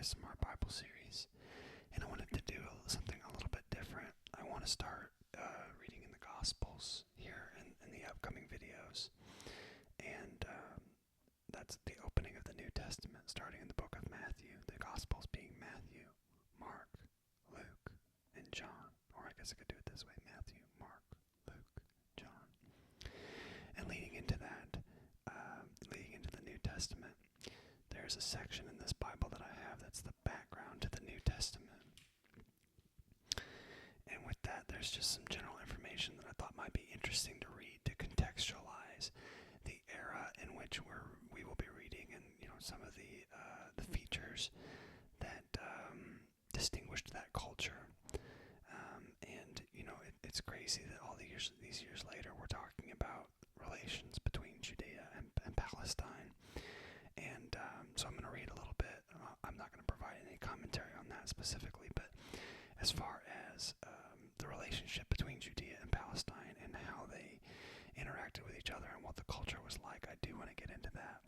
ASMR Bible series, and I wanted to do something a little bit different. I want to start reading in the Gospels here in the upcoming videos, and that's the opening of the New Testament, starting in the book of Matthew. The Gospels being Matthew, Mark, Luke, and John. Or I guess I could do it this way: Matthew, Mark, Luke, John. And leading into that, leading into the New Testament, there's a section in this Bible that I have that's the background to the New Testament. And with that, there's just some general information that I thought might be interesting to read to contextualize the era in which we will be reading, and some of the features that distinguished that culture. It's crazy that all these years later we're talking about relations between Judea and Palestine. And so I'm going to read a little bit. I'm not going to provide any commentary on that specifically, but as far as the relationship between Judea and Palestine and how they interacted with each other and what the culture was like, I do want to get into that.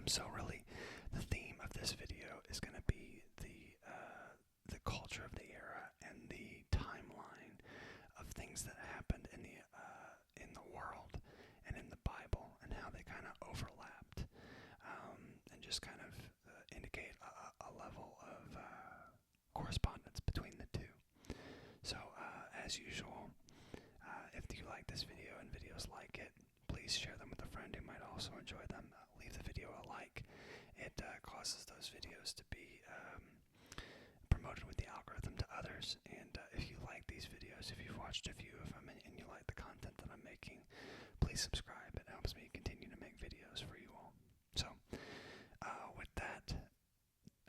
So really, the theme of this video is going to be the culture of the era and the timeline of things that happened in the world and in the Bible and how they kind of overlapped, and just kind of indicate a level of correspondence between the two. So as usual, if you like this video and videos like it, please share them with a friend who might also enjoy them. Leave the video a like. It causes those videos to be promoted with the algorithm to others. And if you like these videos, if you've watched a few of them and you like the content that I'm making, please subscribe. It helps me continue to make videos for you all. So with that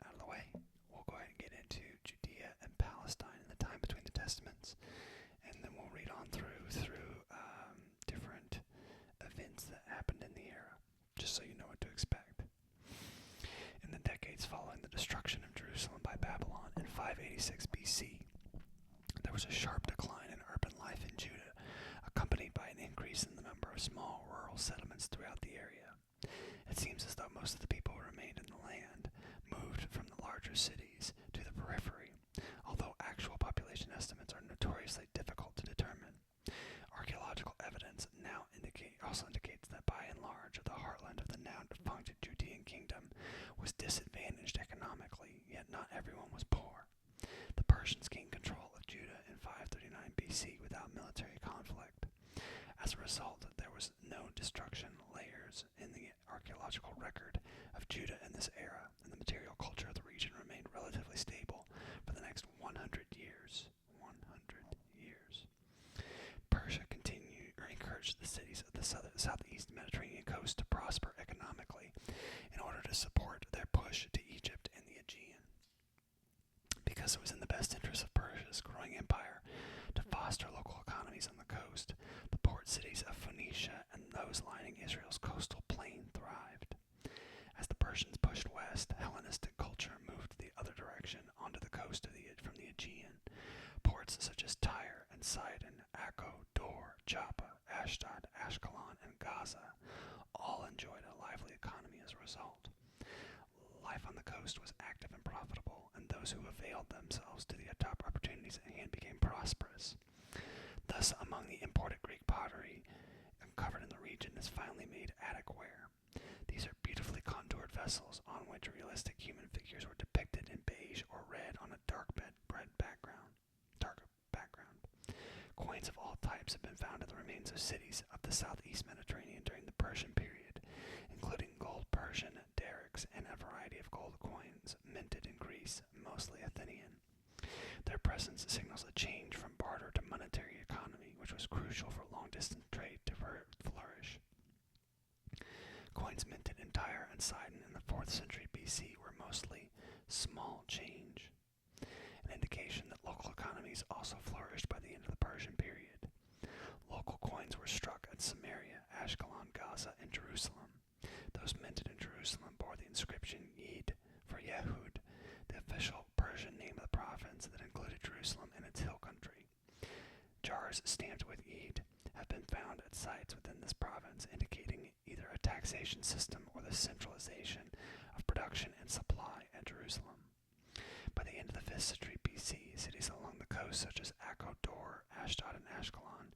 out of the way, we'll go ahead and get into Judea and Palestine and the time between the Testaments, and then we'll read on through different events that happened in the era, just so you know what to expect. In the decades following the destruction of Jerusalem by Babylon in 586 BC, there was a sharp decline in urban life in Judah, accompanied by an increase in the number of small rural settlements throughout the area. It seems as though most of the people who remained in the land moved from the larger cities to the periphery, although actual population estimates are notoriously difficult to determine. Archaeological evidence now also indicates that by and large the heartland of the now defunct Judean kingdom was disadvantaged economically, yet not everyone was poor. The Persians gained control of Judah in 539 BC without military conflict. As a result, there was no destruction layers in the archaeological record of Judah in this era, and the material culture of the region remained relatively stable for the next 100 years. 100 years. Persia encouraged the cities of the southeast Mediterranean coast to prosper economically in order to support their push to Egypt and the Aegean. Because it was in the best interest of Persia's growing empire to foster local economies on the coast, the port cities of Phoenicia and those lining Israel's coastal plain thrived. As the Persians pushed west, Hellenistic culture moved the other direction onto the coast from the Aegean. Ports such as Tyre and Sidon, Akko, Dor, Joppa, Ashdod, Ashkelon, and Gaza all enjoyed a lively economy as a result. Life on the coast was active and profitable, and those who availed themselves to the top opportunities at hand became prosperous. Thus, among the imported Greek pottery uncovered in the region is finely made Attic ware. These are beautifully contoured vessels on which realistic human figures were depicted in beige or red on a dark background. Coins of all types have been found in the remains of cities of the southeast Mediterranean during the Persian period, including gold Persian derricks and a variety of gold coins minted in Greece, mostly Athenian. Their presence signals a change from barter to monetary economy, which was crucial for long-distance trade to flourish. Coins minted in Tyre and Sidon in the 4th century BC were mostly small change, an indication that local economies also flourished by the end of the Persian period. Local coins were struck at Samaria, Ashkelon, Gaza, and Jerusalem. Those minted in Jerusalem bore the inscription Yid for Yehud, the official Persian name of the province that included Jerusalem and its hill country. Jars stamped with Yid have been found at sites within this province, indicating either a taxation system or the centralization of production and supply at Jerusalem. Jerusalem. By the end of the 5th century BC, cities along the coast such as Akko, Dor, Ashdod, and Ashkelon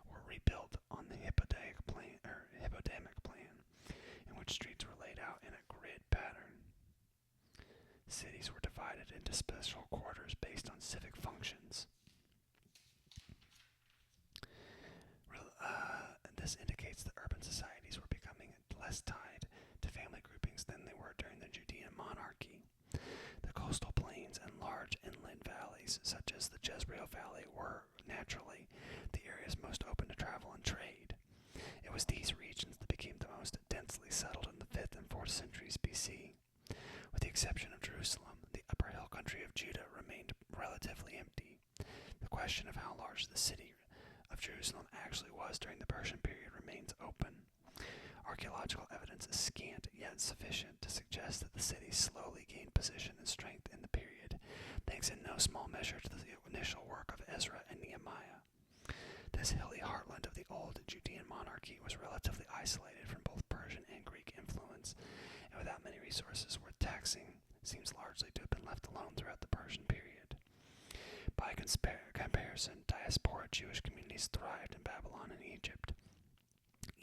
were rebuilt on the Hippodamic plan, in which streets were laid out in a grid pattern. Cities were divided into special quarters based on civic functions. This indicates that urban societies were becoming less tied to family groupings than they were during the Judean monarchy. The coastal plains and large inland valleys, such as the Jezreel Valley, were, naturally, the areas most open to travel and trade. It was these regions that became the most densely settled in the 5th and 4th centuries BC. With the exception of Jerusalem, the upper hill country of Judah remained relatively empty. The question of how large the city of Jerusalem actually was during the Persian period remains open. Archaeological evidence is scant yet sufficient to suggest that the city slowly gained position and strength in the period, thanks in no small measure to the initial work of Ezra and Nehemiah. This hilly heartland of the old Judean monarchy was relatively isolated from both Persian and Greek influence, and without many resources worth taxing, seems largely to have been left alone throughout the Persian period. By comparison, diaspora Jewish communities thrived in Babylon and Egypt,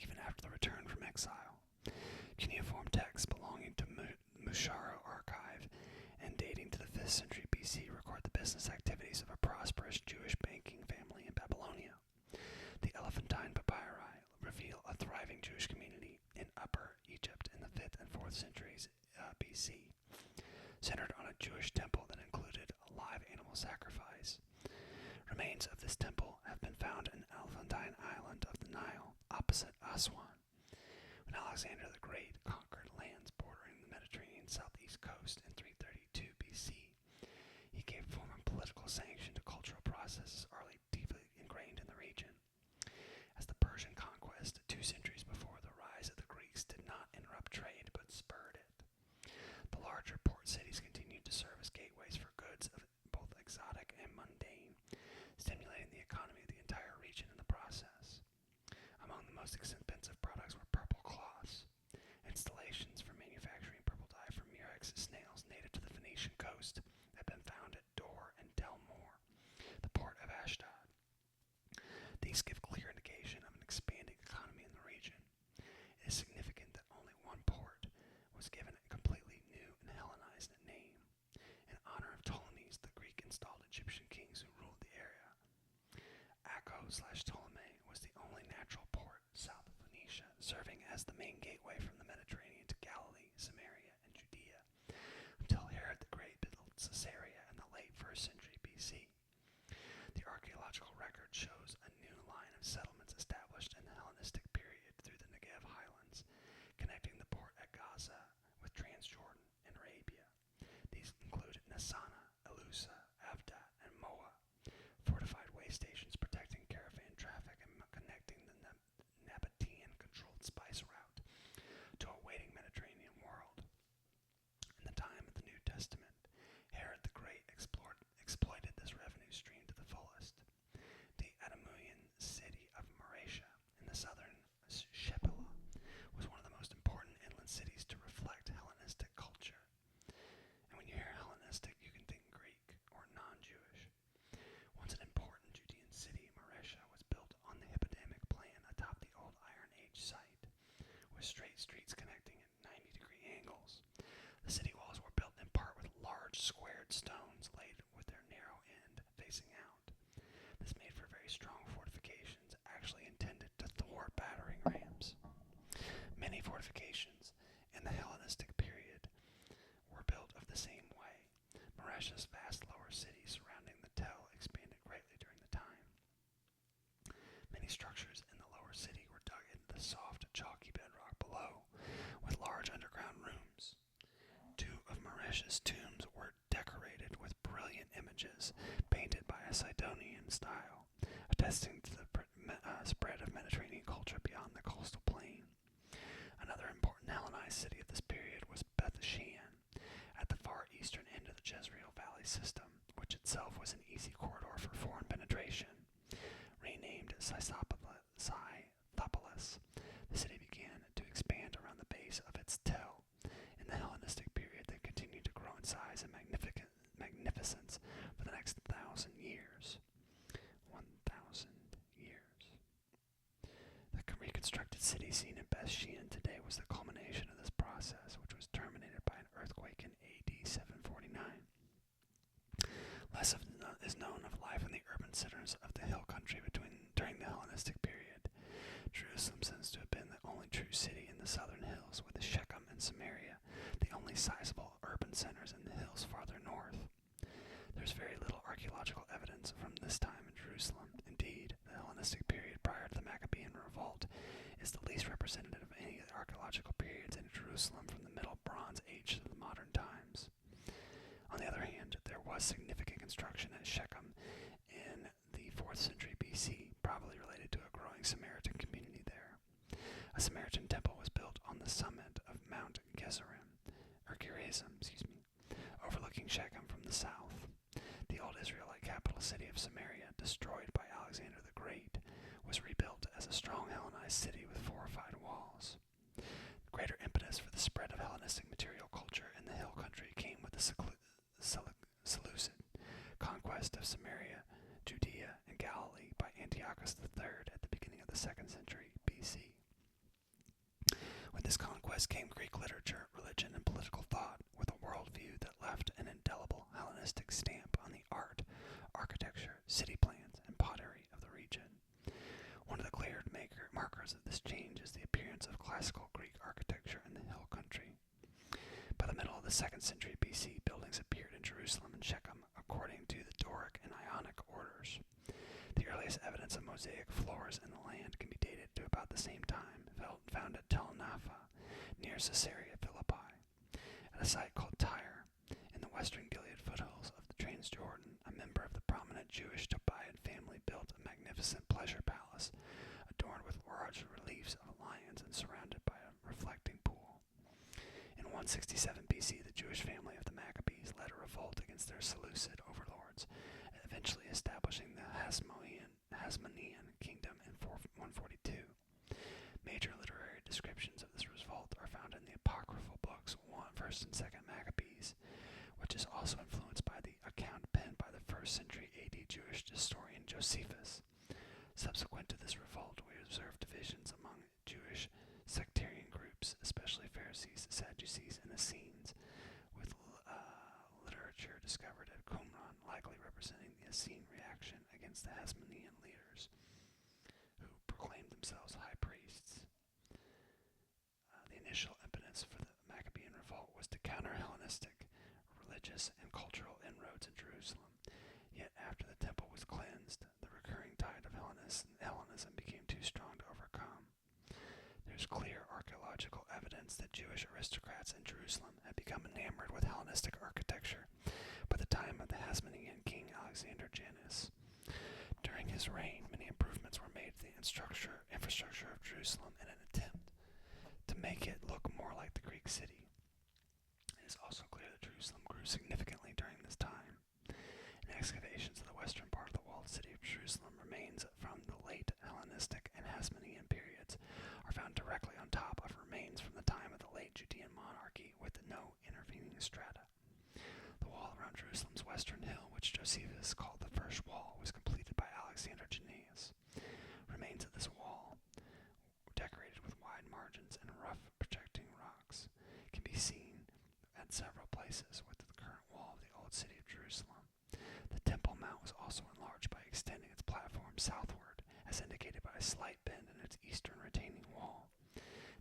even after the return from exile. Cuneiform texts belonging to Musharo Archive and dating to the 5th century BC record the business activities of a prosperous Jewish banking family in Babylonia. The Elephantine papyri reveal a thriving Jewish community in Upper Egypt in the 5th and 4th centuries BC, centered on a Jewish temple that included a live animal sacrifice. Remains of this temple have been found in Elephantine Island of the Nile, opposite Aswan. When Alexander the Great conquered lands bordering the Mediterranean southeast coast in 332 BC, he gave formal political sanction to cultural processes already deeply ingrained in the region. As the Persian conquest 2 centuries before the rise of the Greeks did not interrupt trade but spurred it, the larger port cities continued to serve as gateways for goods of both exotic and mundane, stimulating the economy of the entire region in the process. Among the most expensive products were purple cloths. Installations for manufacturing purple dye from murex snails native to the Phoenician coast have been found at Dor and Tel Mor, the port of Ashdod. These give clear indication of an expanding economy in the region. It is significant that only one port was given a completely new and Hellenized name, in honor of Ptolemies, the Greek-installed Egyptian kings who ruled the area. Akko/Ptolemy was the only natural port south of Phoenicia, serving as the main gateway from the Mediterranean to Galilee, Samaria, and Judea, until Herod the Great built Caesarea in the late 1st century BC. The archaeological record shows a new line of settlements established in the Hellenistic period through the Negev highlands, connecting the port at Gaza with Transjordan and Arabia. These include Nassana, Elusa, Avda, and Moa, fortified way stations protecting caravan traffic and connecting the Nabatean-controlled spice route to a waiting Mediterranean world. In the time of the New Testament, Herod the Great exploited this revenue stream to the fullest. The Adamuian city of Marasha in the southern Shephelah was one of the most important inland cities to reflect Hellenistic culture. And when you hear Hellenistic, you can think Greek or non-Jewish. Once an important Judean city, Marasha was built on the Hippodamic plan atop the old Iron Age site, with straight streets connecting at 90-degree angles. The city walls were built in part with large squared stones laid with their narrow end facing out. This made for very strong fortifications, actually intended to thwart battering rams. Many fortifications in the Hellenistic period were built of the same way. Marasha's vast lower city surrounding the Tell expanded greatly during the time. Many structures in the lower city were dug into the soft, chalky bedrock below, with large underground rooms. 2 of Marasha's tombs were decorated with brilliant images painted by a Sidonian style, attesting to the spread of Mediterranean culture beyond the coastal plain. Another important Hellenized city of this period was Beth Shean, at the far eastern end of the Jezreel Valley system, which itself was an easy corridor for foreign penetration. Renamed Scythopolis, the city began to expand around the base of its Tell. In the Hellenistic period, they continued to grow in size 1,000 years. 1,000 years. The reconstructed city seen in Bethshean today was the culmination of this process, which was terminated by an earthquake in AD 749. Less is known of life in the urban centers of the hill country during the Hellenistic period. Jerusalem seems to have been the only true city in the southern hills, with Shechem and Samaria the only sizable urban centers in the hills farther north. There's very little archaeological evidence from this time in Jerusalem. Indeed, the Hellenistic period prior to the Maccabean revolt is the least representative of any of the archaeological periods in Jerusalem from the Middle Bronze Age to the modern times. On the other hand, there was significant construction at Shechem in the 4th century BC, probably related to a growing Samaritan community there. A Samaritan temple was built on the summit of Mount Gerizim, overlooking Shechem from the south. The old Israelite capital city of Samaria, destroyed by Alexander the Great, was rebuilt as a strong Hellenized city with fortified walls. Greater impetus for the spread of Hellenistic material culture in the hill country came with the Seleucid conquest of Samaria, Judea, and Galilee by Antiochus III at the beginning of the 2nd century BC. With this conquest came Greek literature, religion, and political thought, with a worldview that left an indelible Hellenistic stamp on the art, architecture, city plans, and pottery of the region. One of the clear markers of this change is the appearance of classical Greek architecture in the hill country. By the middle of the 2nd century BC, buildings appeared in Jerusalem and Shechem according to the Doric and Ionic orders. The earliest evidence of mosaic floors in the land can be dated to about the same time, found at Tel Napha, near Caesarea Philippi. At a site called Tyre, in the western Gilead foothills of the Transjordan, a member of the prominent Jewish Tobiad family built a magnificent pleasure palace, adorned with large reliefs of lions and surrounded by a reflecting pool. In 167 BC, the Jewish family of the Maccabees led a revolt against their Seleucid overlords, eventually establishing the Hasmonean kingdom in 142. Major literary descriptions of this revolt are found in the apocryphal books 1st and 2nd Maccabees, which is also influenced by the account penned by the 1st century AD Jewish historian Josephus. Subsequent to this revolt, we observe divisions among Jewish sectarian groups, especially Pharisees, Sadducees, and Essenes, with literature discovered at Qumran likely representing the Essene reaction against the Hasmonean leaders, who proclaimed themselves high priests. The initial impetus for the Maccabean revolt was to counter Hellenistic religious and cultural inroads in Jerusalem. Yet after the temple was cleansed, the recurring tide of Hellenism became too strong to overcome. There's clear archaeological evidence that Jewish aristocrats in Jerusalem had become enamored with Hellenistic architecture by the time of the Hasmonean king Alexander Janus. During his reign, many improvements were made to the infrastructure of Jerusalem in an attempt to make it look more like the Greek city. It is also clear that Jerusalem grew significantly during this time. In excavations of the western part of the walled city of Jerusalem, remains from the late Hellenistic and Hasmonean periods are found directly on top of remains from the time of the late Judean monarchy with no intervening strata. The wall around Jerusalem's western hill, which Josephus called the First Wall, was completed by Alexander Jannaeus. Remains of this wall, decorated with wide margins and rough projecting rocks, can be seen at several places with the current wall of the old city of Jerusalem. The Temple Mount was also enlarged by extending its platform southward, as indicated by a slight bend in its eastern retaining wall.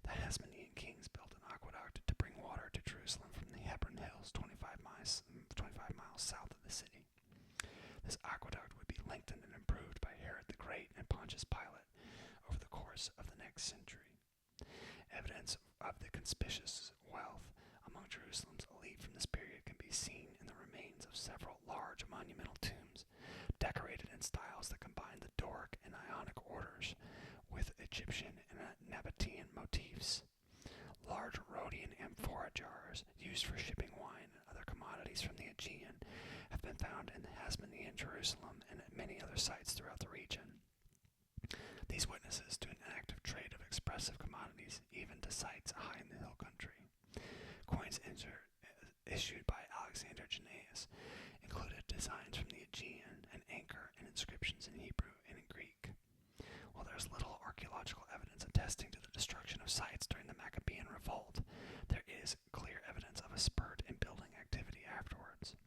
The Hasmonean kings built an aqueduct to bring water to Jerusalem from the Hebron Hills, 25 miles south of the city. This aqueduct would be lengthened and improved by Herod the Great and Pontius Pilate over the course of the next century. Evidence of the conspicuous wealth among Jerusalem's elite from this period can be seen in the remains of several large monumental tombs, decorated in styles that combine the Doric and Ionic orders with Egyptian and Nabatean motifs. Large Rhodian amphora jars used for shipping wine and other commodities from the Aegean have been found in the Hasmonean Jerusalem and at many other sites throughout the region. These witnesses to an active trade of expressive commodities, even to sites high in the hill country. Coins issued by Alexander Jannaeus included designs from the Aegean attesting to the destruction of sites during the Maccabean revolt, there is clear evidence of a spurt in building activity afterwards.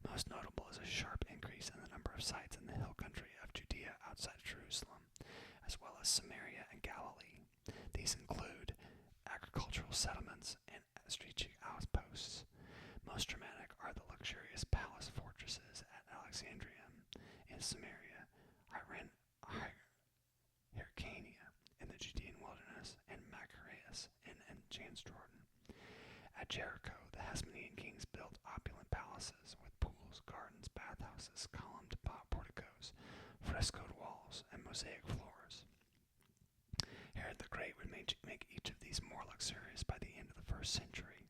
Most notable is a sharp increase in the number of sites in the hill country of Judea outside of Jerusalem, as well as Samaria and Galilee. These include agricultural settlements and strategic outposts. Most dramatic are the luxurious palace fortresses at Alexandrium in Samaria, Hyrcania in the Judean wilderness, and Machaerus in Transjordan. At Jericho, the Hasmonean kings built opulent palaces with pools, gardens, bathhouses, columned porticos, frescoed walls, and mosaic floors. Herod the Great would make each of these more luxurious by the end of the 1st century.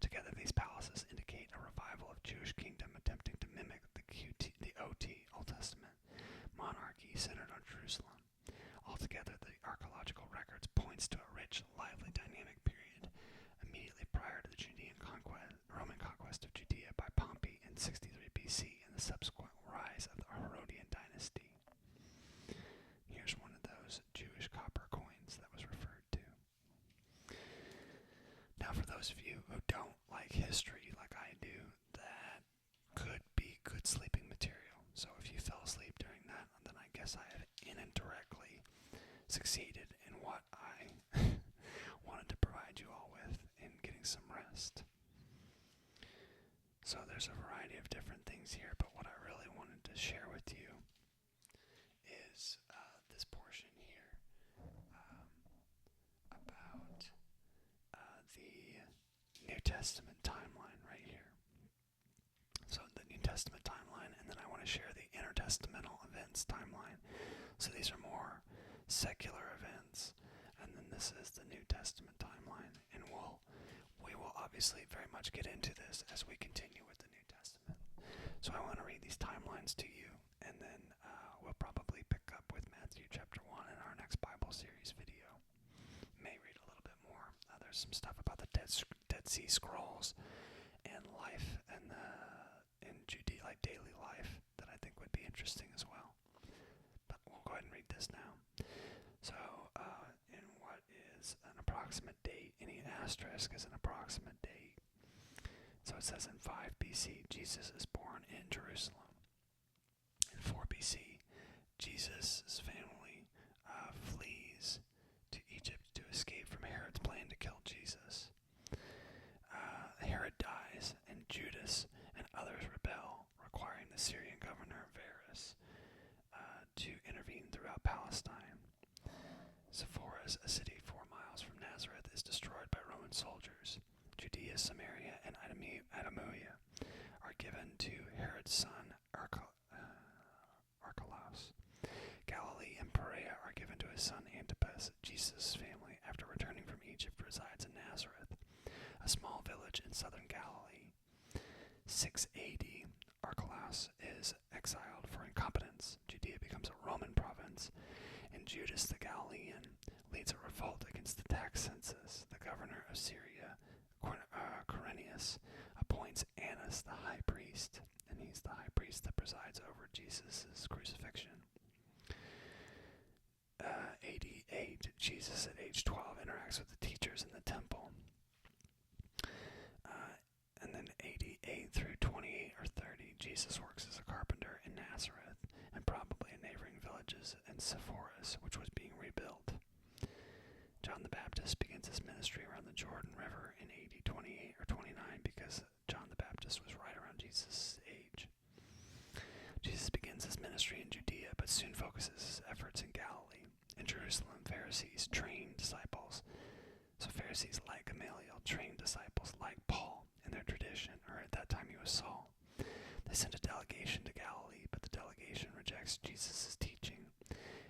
Together, these palaces indicate a revival of Jewish kingdom attempting to mimic the Old Testament monarchy centered on Jerusalem. Altogether, the archaeological records points to a rich, lively, dynamic period immediately prior to the Roman conquest of Judea by Pompey in 63 BC and the subsequent rise of the Herodian dynasty. Here's one of those Jewish copper coins that was referred to. Now, for those of you who don't like history like I do, that could be good sleeping material. So if you fell asleep during that, then I guess I have indirectly succeeded in what I wanted to provide you all with in getting some rest. So there's a variety of different things here, but what I really wanted to share with you is this portion here about the New Testament timeline right here. So the New Testament timeline, and then I want to share the intertestamental events timeline. So these are more secular events, and then this is the New Testament timeline, and we will obviously very much get into this as we continue with the New Testament. So I want to read these timelines to you, and then we'll probably pick up with Matthew chapter 1 in our next Bible series video. May read a little bit more. There's some stuff about the Dead Sea Scrolls and life and in Judea, like daily life, that I think would be interesting as well. But we'll go ahead and read this now. So, in what is an approximate date, any asterisk is an approximate date. So it says in 5 BC, Jesus is born in Jerusalem. In 4 BC, Jesus' family flees to Egypt to escape from Herod's plan to kill Jesus. Herod dies, and Judas and others rebel, requiring the Syrian governor Varus to intervene throughout Palestine. Sepphoris, a city 4 miles from Nazareth, is destroyed by Roman soldiers. Judea, Samaria, and Idumea are given to Herod's son Archelaus. Galilee and Perea are given to his son Antipas. Jesus' family, after returning from Egypt, resides in Nazareth, a small village in southern Galilee. 6 AD, Archelaus is exiled for incompetence. Judea becomes a Roman province, and Judas the Galilean leads a revolt against the tax census. The governor of Syria, Quirinius, appoints Annas the high priest, and he's the high priest that presides over Jesus' crucifixion. AD 8, Jesus at age 12 interacts with the teachers in the temple. And then AD 8 through 28 or 30, Jesus works as a carpenter in Nazareth and probably in neighboring villages in Sepphoris, which was being rebuilt. John the Baptist begins his ministry around the Jordan River in AD 28 or 29 because John the Baptist was right around Jesus' age. Jesus begins his ministry in Judea, but soon focuses his efforts in Galilee. In Jerusalem, Pharisees trained disciples. So Pharisees like Gamaliel trained disciples like Paul in their tradition, or at that time he was Saul. They sent a delegation to Galilee, but the delegation rejects Jesus' teaching.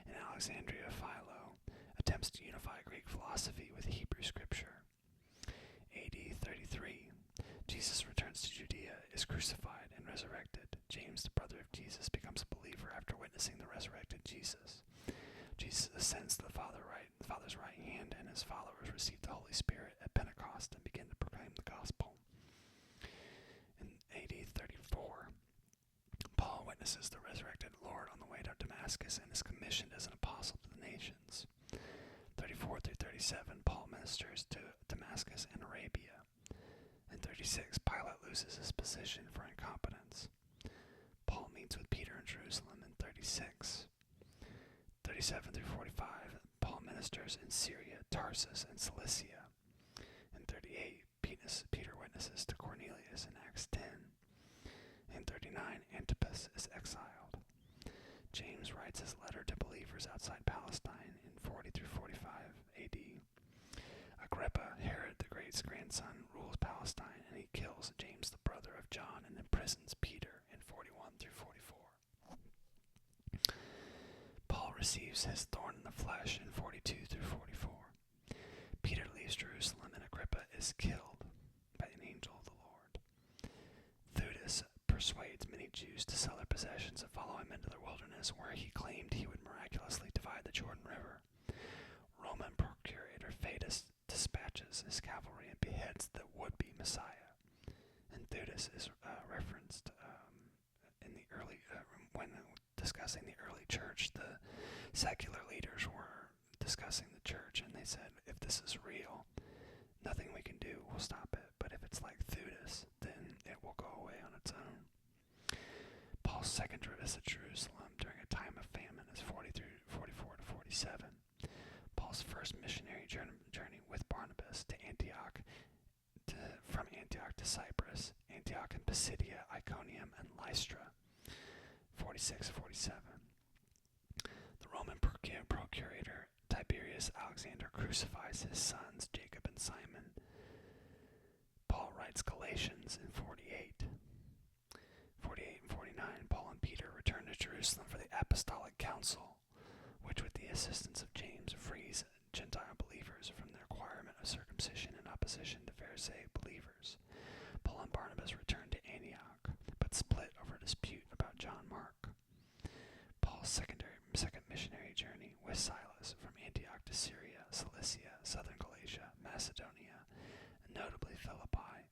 In Alexandria, Philo attempts to unify Greek philosophy with Hebrew scripture. AD 33, Jesus returns to Judea, is crucified, and resurrected. James, the brother of Jesus, becomes a believer after witnessing the resurrected Jesus. Jesus ascends to the Father's right hand, and his followers receive the Holy Spirit at Pentecost and begin to proclaim the gospel. In AD 34, Paul witnesses the resurrected Lord on the way to Damascus and is commissioned as an apostle to the nations. 34 37, Paul ministers to Damascus and Arabia. In 36, Pilate loses his position for incompetence. Paul meets with Peter in Jerusalem in 36. 37 through 45, Paul ministers in Syria, Tarsus, and Cilicia. In 38, Peter witnesses to Cornelius in Acts 10. In 39, Antipas is exiled. James writes his letter to believers outside Palestine in 40 through 45 AD. Agrippa, Herod the Great's grandson, rules Palestine, and he kills James, the brother of John, and imprisons Peter in 41 through 44. Paul receives his thorn in the flesh in 42 through 44. Peter leaves Jerusalem, and Agrippa is killed by an angel of the Lord. Theudas persuades many Jews to sell their possessions and follow him into the wilderness, where he claimed he would miraculously divide the Jordan River. Roman procurator Fadus dispatches his cavalry and beheads the would-be Messiah. And Theudas is referenced in the early, when discussing the early church. The secular leaders were discussing the church, and they said, if this is real, nothing we can do will stop it. But if it's like Theudas, then it will go away on its own. Paul's second visit to Jerusalem during a time of famine is 40 through 44 to 47. Paul's first missionary journey with Barnabas to Antioch, from Antioch to Cyprus, Antioch and Pisidia, Iconium, and Lystra, 46-47. The Roman procurator Tiberius Alexander crucifies his sons Jacob and Simon. Paul writes Galatians in 48. 48 and 49, Paul and Peter return to Jerusalem for the Apostolic Council, which with the assistance of James frees Gentile believers from the requirement of circumcision in opposition to Pharisee believers. Paul and Barnabas return to Antioch, but split over a dispute about John Mark. Paul's second missionary journey with Silas from Antioch to Syria, Cilicia, southern Galatia, Macedonia, and notably Philippi,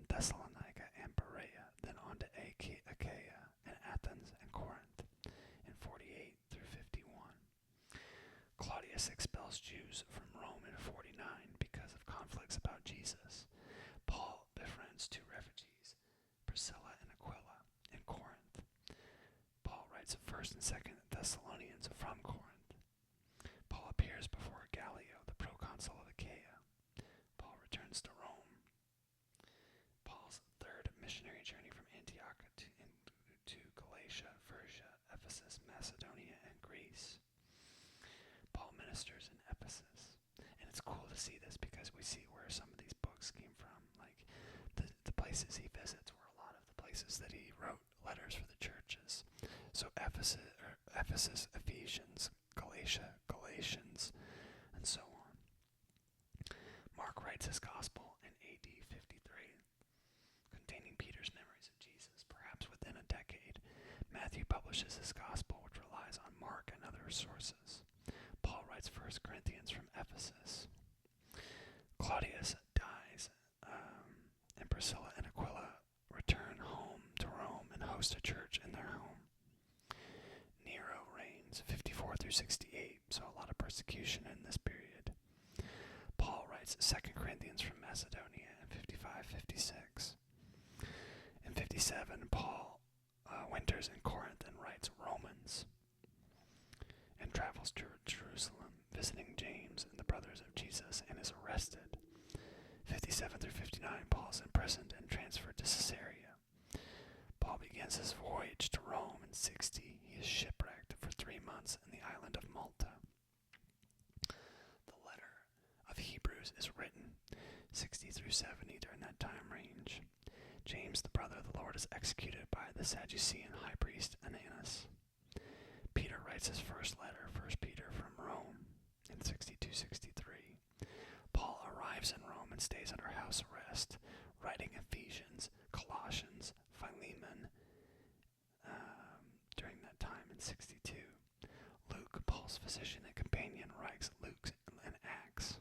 Thessalonica, and Berea, then on to Achaia, and Athens, and Corinth, in 48 through 51. Claudius expels Jews from Rome in 49 because of conflicts about Jesus. Paul befriends two refugees, Priscilla and Aquila, in Corinth. Paul writes 1st and 2nd Thessalonians from Corinth. Paul appears before Gallio, the proconsul of Achaia. Paul returns to Rome. Paul's third missionary journey from Antioch to Galatia, Phrygia, Ephesus, Macedonia, and Greece. Paul ministers in Ephesus. And it's cool to see this because we see where some of these books came from. Like the places he visits were a lot of the places that he wrote letters for the churches. So Ephesus, Ephesians, Galatia, Galatians, and so on. Mark writes his gospel in AD 53, containing Peter's memories of Jesus, perhaps within a decade. Matthew publishes his gospel, which relies on Mark and other sources. Paul writes 1 Corinthians from Ephesus. Claudius dies, and Priscilla and Aquila return home to Rome and host a church in their home. Nero reigns 54 through 68, so a lot of persecution in this period. Paul writes 2 Corinthians from Macedonia in 55-56. In 57, Paul winters in Corinth and writes Romans, and travels to Jerusalem, visiting James and the brothers of Jesus, and is arrested. 57 through 59, Paul is imprisoned and transferred to Caesarea. Paul begins his voyage to Rome in 60. He is shipwrecked for 3 months in the island of Malta. The letter of Hebrews is written 60 through 70 during that time range. James, the brother of the Lord, is executed by the Sadducean high priest Ananus. Peter writes his first letter, 1 Peter, from Rome in 62-63. Paul arrives in Rome and stays under house arrest, writing Ephesians, Colossians, Philemon during that time in 62. Luke, Paul's physician and companion, writes Luke and Acts.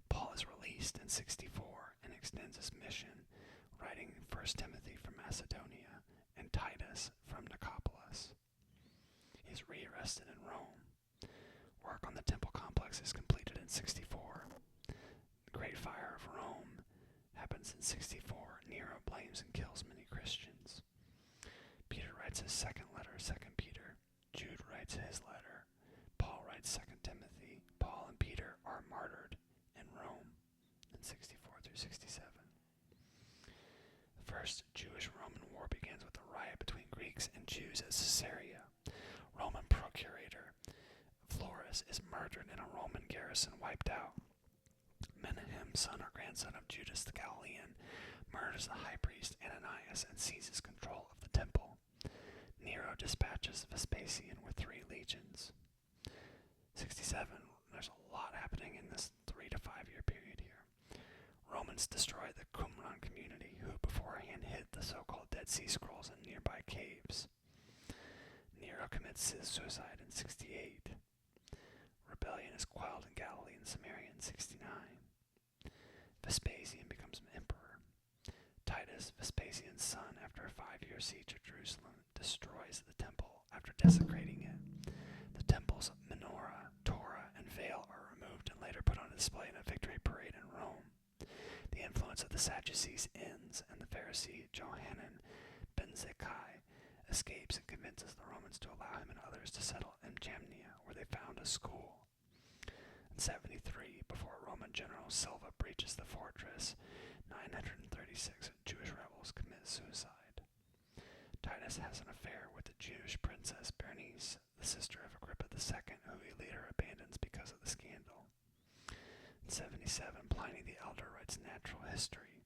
Paul is released in 64 and extends his mission, writing 1 Timothy from Macedonia and Titus from Nicopolis. He is rearrested in Rome. Work on the temple complex is completed in That's in 64. Nero blames and kills many Christians. Peter writes his second letter, 2 Peter. Jude writes his letter. Paul writes 2 Timothy. Paul and Peter are martyred in Rome in 64 through 67. The First Jewish-Roman War begins with a riot between Greeks and Jews at Caesarea. Roman procurator Florus is murdered and a Roman garrison wiped out. Menahem, son or grandson of Judas the Galilean, murders the high priest Ananias and seizes control of the temple. Nero dispatches Vespasian with 3 legions. 67. There's a lot happening in this 3 to 5 year period here. Romans destroy the Qumran community, who beforehand hid the so-called Dead Sea Scrolls in nearby caves. Nero commits his suicide in 68. Rebellion is quelled in Galilee and Samaria in 69. Vespasian becomes emperor. Titus, Vespasian's son, after a 5-year siege of Jerusalem, destroys the temple after desecrating it. The temple's menorah, Torah, and veil are removed and later put on display in a victory parade in Rome. The influence of the Sadducees ends, and the Pharisee Johanan ben Zakkai escapes and convinces the Romans to allow him and others to settle in Jamnia, where they found a school. In 73, before Roman general Silva breaches the fortress, 936 Jewish rebels commit suicide. Titus has an affair with the Jewish princess Bernice, the sister of Agrippa II, who he later abandons because of the scandal. In 77, Pliny the Elder writes natural history.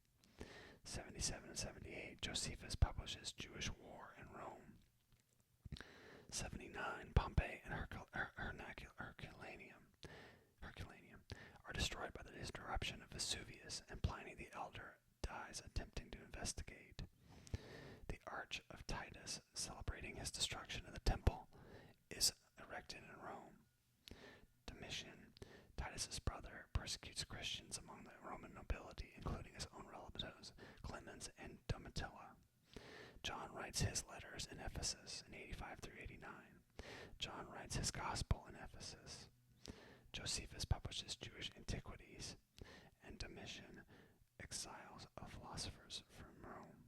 77 and 78, Josephus publishes Jewish War in Rome. 79, Pompeii and Herculaneum are destroyed by the disruption of Vesuvius, and Pliny the Elder dies attempting to investigate. The Arch of Titus, celebrating his destruction of the temple, is erected in Rome. Domitian, Titus's brother, persecutes Christians among the Roman nobility, including his own relatives, Clemens and Domitilla. John writes his letters in Ephesus in 85 through 89. John writes his gospel in Ephesus. Josephus publishes Jewish antiquities, and Domitian exiles philosophers from Rome.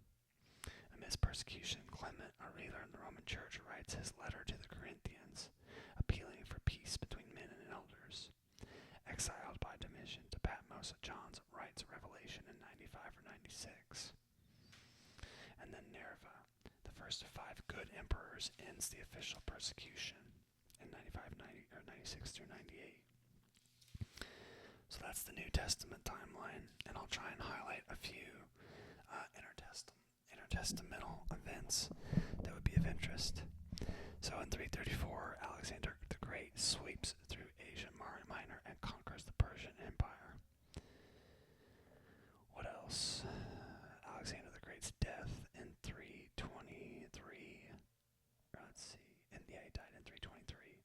Amidst persecution, Clement, a ruler in the Roman Church, writes his letter to the Corinthians, appealing for peace between men and elders. Exiled by Domitian to Patmos, John writes Revelation in 95 or 96. And then Nerva, the first of 5 good emperors, ends the official persecution in 96 through 98. So that's the New Testament timeline, and I'll try and highlight a few intertestamental events that would be of interest. So in 334, Alexander the Great sweeps through Asia Minor and conquers the Persian Empire. What else? Alexander the Great's death in 323. He died in 323.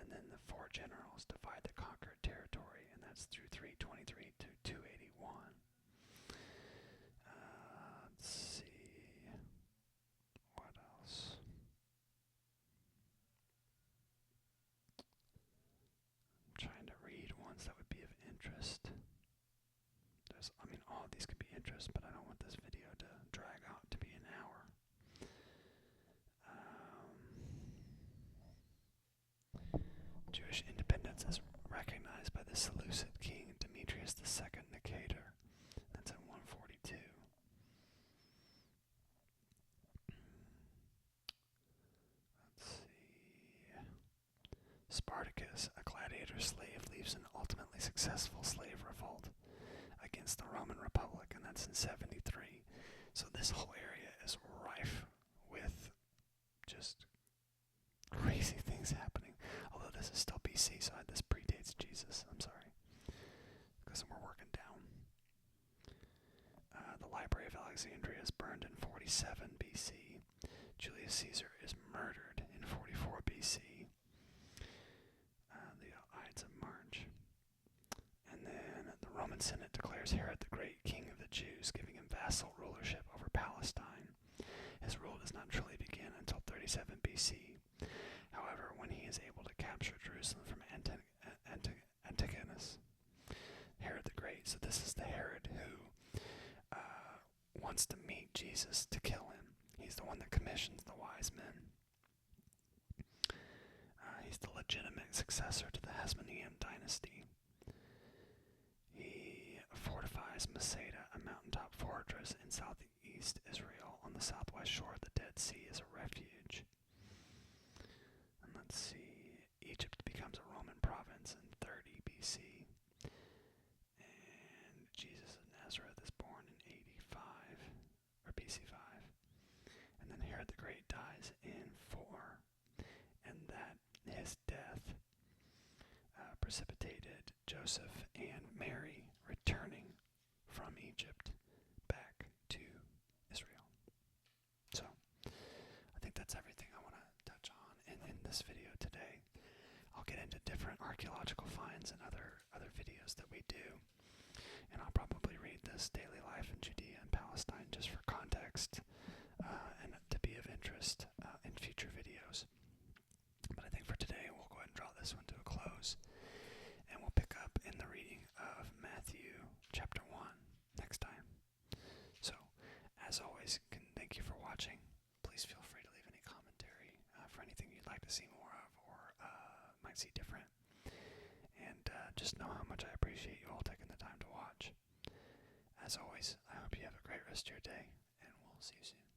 And then the 4 generals divide the conquered territory, and that's through 323 to 281. Let's see. What else? I'm trying to read ones that would be of interest. All of these could be interest, but I don't want this video to drag out to be an hour. Jewish independence is recognized by the Seleucid king Demetrius II Nicator. That's in 142. Let's see. Spartacus, a gladiator slave, leads an ultimately successful slave revolt against the Roman Republic, and that's in 73. So this whole area is rife with just crazy things happening. Although this is still BC, so this predates Jesus. I'm sorry, because we're working down. The Library of Alexandria is burned in 47 BC. Julius Caesar is murdered in 44 BC. The Ides of March. And then the Roman Senate declares Herod the Great king of the Jews, giving him vassal rulership over Palestine. His rule does not truly begin until 37 BC. However, when he is able to capture Jerusalem from Antigonus, Herod the Great. So this is the Herod who wants to meet Jesus to kill him. He's the one that commissions the wise men. He's the legitimate successor to the Hasmonean dynasty. He fortifies Masada, a mountaintop fortress in southeast Israel on the southwest shore of the Dead Sea, as a refuge. And let's see, Egypt becomes a Roman province in 30 BC. And Jesus of Nazareth is born in 85, or BC 5. And then Herod the Great dies in 4. And that his death precipitated Joseph and Mary returning from Egypt back to Israel. So, I think that's everything I want to touch on in this video today. I'll get into different archaeological finds and other videos that we do. And I'll probably read this Daily Life in Judea and Palestine just for context and to be of interest in future videos. But I think for today, we'll go ahead and draw this one to a close. And we'll pick up in the reading of Matthew chapter 1 next time. So, as always, thank you for watching. Please feel free to leave any commentary for anything you'd like to see more of or might see different. And just know how much I appreciate you all taking the time to watch. As always, I hope you have a great rest of your day, and we'll see you soon.